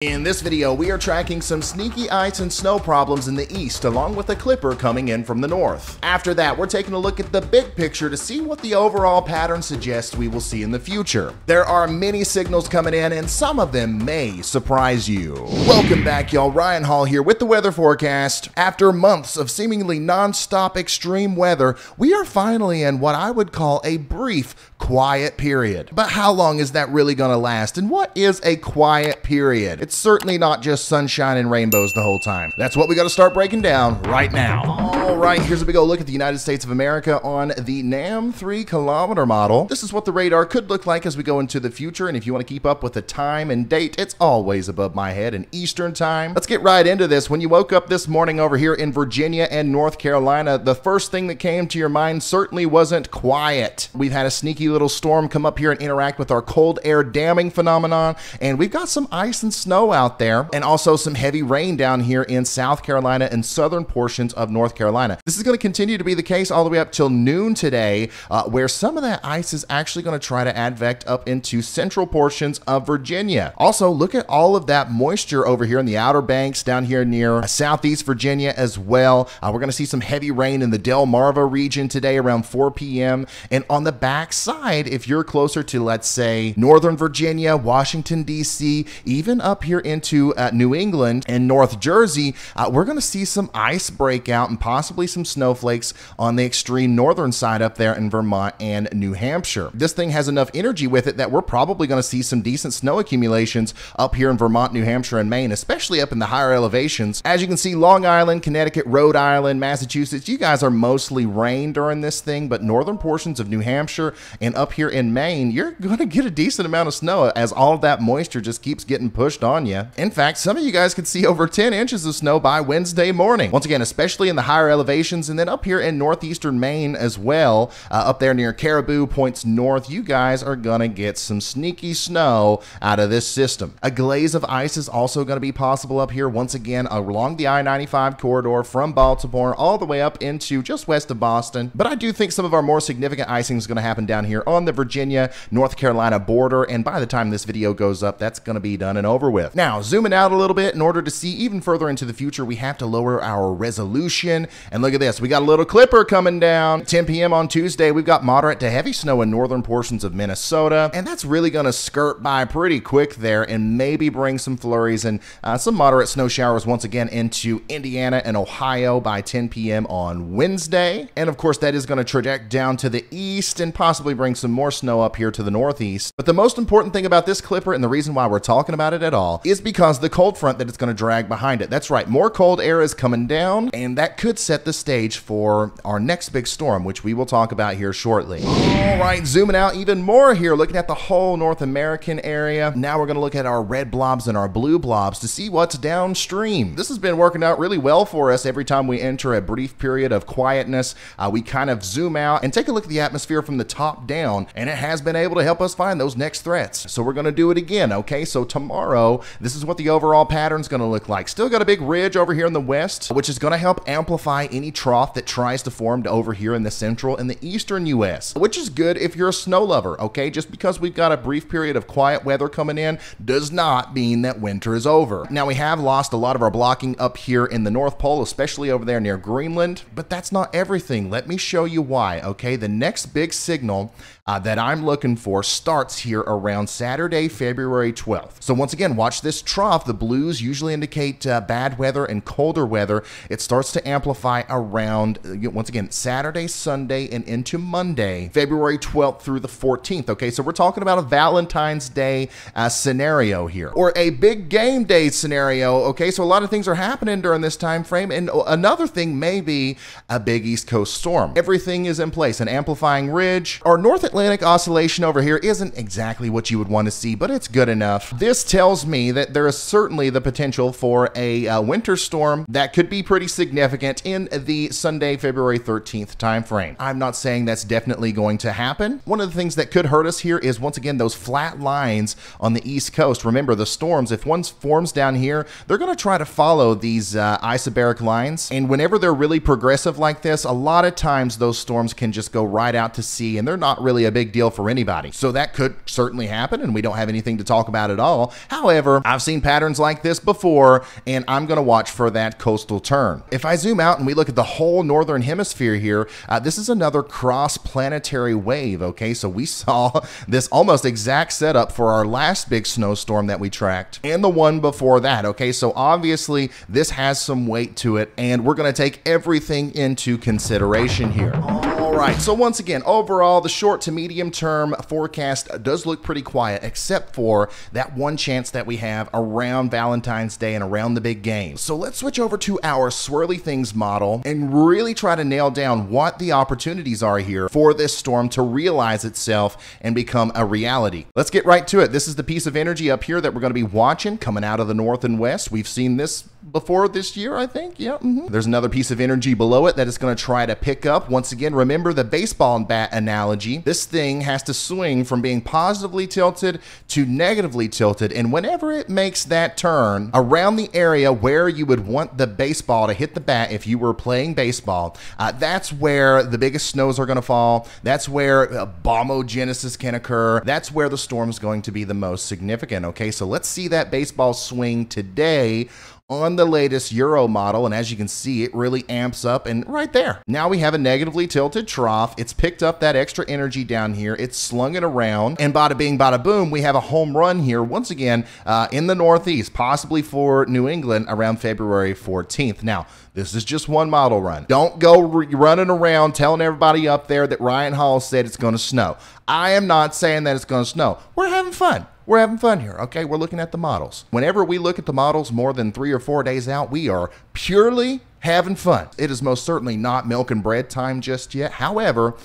In this video, we are tracking some sneaky ice and snow problems in the east, along with a clipper coming in from the north. After that, we're taking a look at the big picture to see what the overall pattern suggests we will see in the future. There are many signals coming in, and some of them may surprise you. Welcome back, y'all. Ryan Hall here with the weather forecast. After months of seemingly non-stop extreme weather, we are finally in what I would call a brief, quiet period. But how long is that really going to last, and what is a quiet period? It's certainly not just sunshine and rainbows the whole time. That's what we got to start breaking down right now. All right, here's a big old look at the United States of America on the NAM 3-kilometer model. This is what the radar could look like as we go into the future, and if you want to keep up with the time and date, it's always above my head in Eastern time. Let's get right into this. When you woke up this morning over here in Virginia and North Carolina, the first thing that came to your mind certainly wasn't quiet. We've had a sneaky little storm come up here and interact with our cold air damming phenomenon, and we've got some ice and snow out there, and also some heavy rain down here in South Carolina and southern portions of North Carolina. This is going to continue to be the case all the way up till noon today, where some of that ice is actually going to try to advect up into central portions of Virginia. Also, look at all of that moisture over here in the Outer Banks, down here near southeast Virginia as well. We're going to see some heavy rain in the Delmarva region today around 4 p.m. And on the back side, if you're closer to, let's say, Northern Virginia, Washington, D.C., even up here into New England and North Jersey, we're going to see some ice breakout and possibly some snowflakes on the extreme northern side up there in Vermont and New Hampshire. This thing has enough energy with it that we're probably going to see some decent snow accumulations up here in Vermont, New Hampshire, and Maine, especially up in the higher elevations. As you can see, Long Island, Connecticut, Rhode Island, Massachusetts, you guys are mostly rain during this thing, but northern portions of New Hampshire and up here in Maine, you're going to get a decent amount of snow as all of that moisture just keeps getting pushed on you. In fact, some of you guys could see over 10 inches of snow by Wednesday morning. Once again, especially in the higher elevations, and then up here in northeastern Maine as well, up there near Caribou points north, you guys are gonna get some sneaky snow out of this system. A glaze of ice is also gonna be possible up here, once again, along the I-95 corridor from Baltimore all the way up into just west of Boston. But I do think some of our more significant icing is gonna happen down here on the Virginia, North Carolina border, and by the time this video goes up, that's gonna be done and over with. Now, zooming out a little bit, in order to see even further into the future, we have to lower our resolution. And look at this, we got a little clipper coming down. 10 p.m. on Tuesday, we've got moderate to heavy snow in northern portions of Minnesota, and that's really going to skirt by pretty quick there and maybe bring some flurries and some moderate snow showers once again into Indiana and Ohio by 10 p.m. on Wednesday. And of course, that is going to traject down to the east and possibly bring some more snow up here to the northeast. But the most important thing about this clipper, and the reason why we're talking about it at all, is because the cold front that it's going to drag behind it. That's right, more cold air is coming down, and that could set the stage for our next big storm, which we will talk about here shortly. All right, zooming out even more here, looking at the whole North American area. Now we're going to look at our red blobs and our blue blobs to see what's downstream. This has been working out really well for us. Every time we enter a brief period of quietness, we kind of zoom out and take a look at the atmosphere from the top down, and it has been able to help us find those next threats. So we're going to do it again, okay? So tomorrow, this is what the overall pattern's going to look like. Still got a big ridge over here in the west, which is going to help amplify any trough that tries to form over here in the central and the eastern U.S., which is good if you're a snow lover, okay? Just because we've got a brief period of quiet weather coming in does not mean that winter is over. Now, we have lost a lot of our blocking up here in the North Pole, especially over there near Greenland, but that's not everything. Let me show you why, okay? The next big signal that I'm looking for starts here around Saturday, February 12th. So once again, watch this trough. The blues usually indicate bad weather and colder weather. It starts to amplify around, once again, Saturday, Sunday, and into Monday, February 12th through the 14th. Okay, so we're talking about a Valentine's Day scenario here, or a big game day scenario. Okay, so a lot of things are happening during this time frame, and another thing may be a big East Coast storm. Everything is in place, an amplifying ridge. Our North Atlantic oscillation over here isn't exactly what you would want to see, but it's good enough. This tells me that there is certainly the potential for a winter storm that could be pretty significant in the Sunday, February 13th time frame. I'm not saying that's definitely going to happen. One of the things that could hurt us here is, once again, those flat lines on the East Coast. Remember, the storms, if one forms down here, they're going to try to follow these isobaric lines, and whenever they're really progressive like this, a lot of times those storms can just go right out to sea, and they're not really a big deal for anybody. So that could certainly happen, and we don't have anything to talk about at all. However, I've seen patterns like this before, and I'm going to watch for that coastal turn. If I zoom out and we look at the whole northern hemisphere here, this is another cross-planetary wave, okay? So we saw this almost exact setup for our last big snowstorm that we tracked and the one before that, okay? So obviously this has some weight to it, and we're going to take everything into consideration here. All right, so once again, overall, the short to medium term forecast does look pretty quiet, except for that one chance that we have around Valentine's Day and around the big game. So let's switch over to our swirly things model and really try to nail down what the opportunities are here for this storm to realize itself and become a reality. Let's get right to it. This is the piece of energy up here that we're going to be watching coming out of the north and west. We've seen this before this year, I think. Yeah. There's another piece of energy below it that is going to try to pick up. Once again, remember the baseball and bat analogy. This thing has to swing from being positively tilted to negatively tilted, and whenever it makes that turn around the area where you would want the baseball to hit the bat if you were playing baseball, that's where the biggest snows are going to fall. That's where bombogenesis can occur. That's where the storm is going to be the most significant. Okay, so let's see that baseball swing today on the latest Euro model, and as you can see, it really amps up, and right there. Now we have a negatively tilted trough. It's picked up that extra energy down here. It's slung it around, and bada bing, bada boom, we have a home run here, once again, in the Northeast, possibly for New England around February 14th. Now, this is just one model run. Don't go running around telling everybody up there that Ryan Hall said it's going to snow. I am not saying that it's going to snow. We're having fun. We're having fun here, okay? We're looking at the models. Whenever we look at the models more than 3 or 4 days out, we are purely having fun. It is most certainly not milk and bread time just yet. However,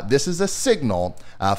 this is a signal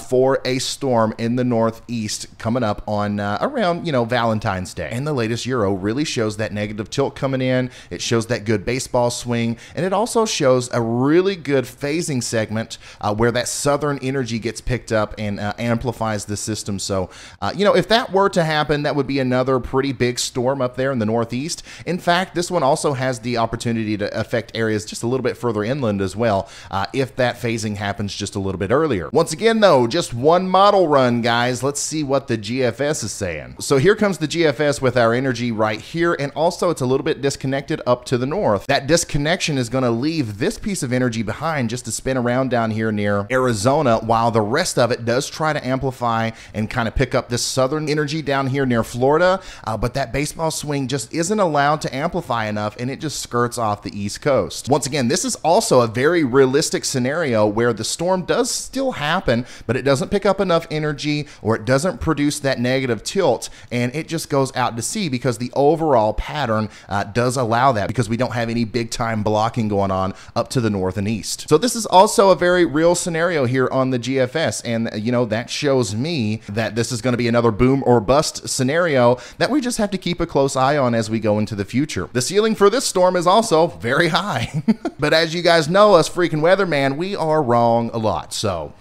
for a storm in the Northeast coming up on around, Valentine's Day. And the latest Euro really shows that negative tilt coming in. It shows that good baseball swing, and it also shows a really good phasing segment where that southern energy gets picked up and amplifies the system. So, if that were to happen, that would be another pretty big storm up there in the Northeast. In fact, this one also has the opportunity to affect areas just a little bit further inland as well, if that phasing happens just a little bit earlier. Once again, though, just one model run, guys. Let's see what the GFS is saying. So here comes the GFS with our energy right here, and also it's a little bit disconnected up to the north. That disconnection is going to leave this piece of energy behind just to spin around down here near Arizona, while the rest of it does try to amplify and kind of pick up this southern energy down here near Florida, but that baseball swing just isn't allowed to amplify enough, and it just skirts off the East Coast. Once again, this is also a very realistic scenario where the storm does still happen, but it doesn't pick up enough energy, or it doesn't produce that negative tilt, and it just goes out to sea because the overall pattern does allow that, because we don't have any big time blocking going on up to the north and east. So this is also a very real scenario here on the GFS, and that shows me that this is going to be another boom or bust scenario that we just have to keep a close eye on as we go into the future. The ceiling for this storm is also very high. But as you guys know, us freaking weatherman, we are wrong a lot. So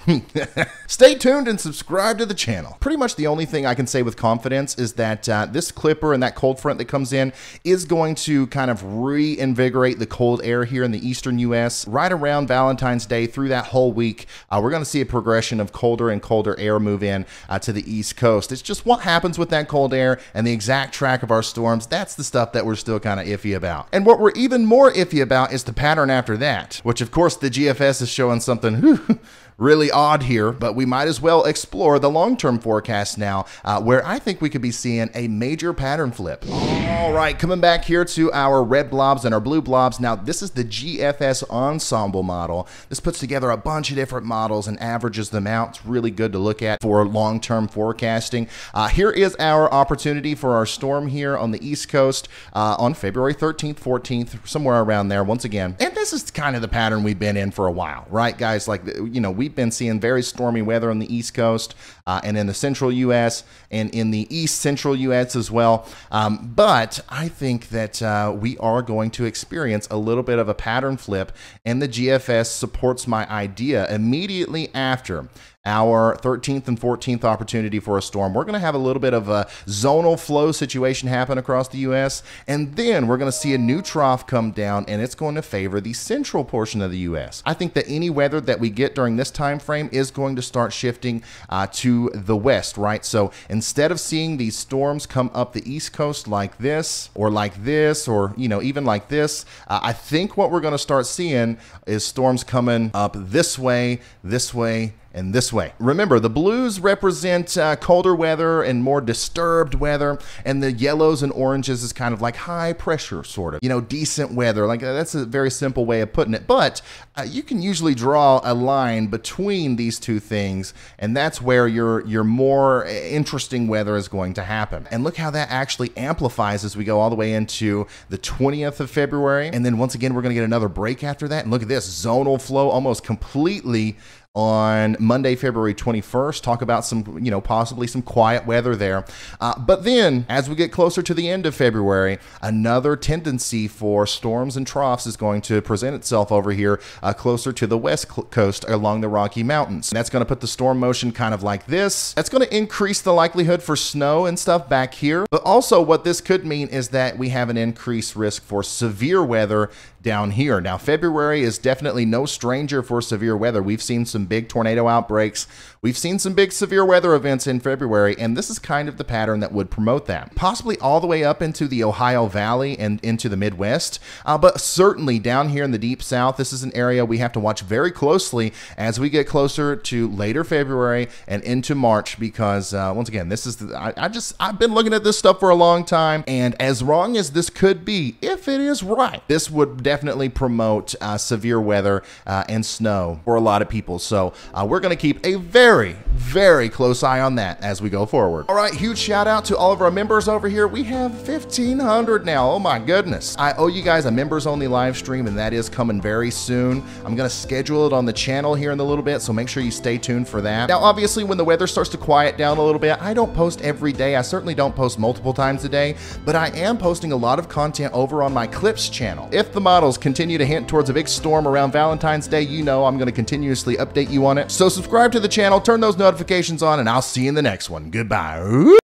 stay tuned and subscribe to the channel. Pretty much the only thing I can say with confidence is that this clipper and that cold front that comes in is going to kind of reinvigorate the cold air here in the eastern US. Right around Valentine's Day through that whole week, we're going to see a progression of colder and colder air move in to the East Coast. It's just what happens with that cold air and the exact track of our storms. That's the stuff that we're still kind of iffy about. And what we're even more iffy about is the pattern after that, which of course the GFS is showing something really odd here, but we might as well explore the long-term forecast now, where I think we could be seeing a major pattern flip. All right, coming back here to our red blobs and our blue blobs. Now, this is the GFS ensemble model. This puts together a bunch of different models and averages them out. It's really good to look at for long-term forecasting. Here is our opportunity for our storm here on the East Coast on February 13th, 14th, somewhere around there once again. And this is kind of the pattern we've been in for a while, right, guys? Like, we've been seeing very stormy weather on the East Coast and in the central U.S. and in the east central U.S. as well. But I think that we are going to experience a little bit of a pattern flip, and the GFS supports my idea immediately after our 13th and 14th opportunity for a storm. We're going to have a little bit of a zonal flow situation happen across the U.S., and then we're going to see a new trough come down, and it's going to favor the central portion of the U.S. I think that any weather that we get during this time frame is going to start shifting to the west, right? So instead of seeing these storms come up the East Coast like this, or even like this, I think what we're going to start seeing is storms coming up this way, and this way. Remember, the blues represent colder weather and more disturbed weather, and the yellows and oranges is kind of like high pressure, sort of, decent weather. Like, that's a very simple way of putting it, but you can usually draw a line between these two things, and that's where your more interesting weather is going to happen. And look how that actually amplifies as we go all the way into the 20th of February, and then once again, we're gonna get another break after that, and look at this, zonal flow almost completely on Monday, February 21st. Talk about some, possibly some quiet weather there. But then as we get closer to the end of February, another tendency for storms and troughs is going to present itself over here closer to the west coast along the Rocky Mountains. That's going to put the storm motion kind of like this. That's going to increase the likelihood for snow and stuff back here. But also what this could mean is that we have an increased risk for severe weather down here. Now, February is definitely no stranger for severe weather. We've seen some big tornado outbreaks. We've seen some big severe weather events in February, and this is kind of the pattern that would promote that. Possibly all the way up into the Ohio Valley and into the Midwest, but certainly down here in the Deep South, this is an area we have to watch very closely as we get closer to later February and into March, because once again, this is I've been looking at this stuff for a long time, and as wrong as this could be, if it is right, this would definitely promote severe weather and snow for a lot of people. So we're going to keep a very, very close eye on that as we go forward. All right, huge shout out to all of our members over here. We have 1,500 now. Oh my goodness. I owe you guys a members only live stream, and that is coming very soon. I'm going to schedule it on the channel here in a little bit, so make sure you stay tuned for that. Now, obviously, when the weather starts to quiet down a little bit, I don't post every day. I certainly don't post multiple times a day, but I am posting a lot of content over on my clips channel. If the models continue to hint towards a big storm around Valentine's Day, I'm going to continuously update you on it. So subscribe to the channel, turn those notifications on, and I'll see you in the next one. Goodbye.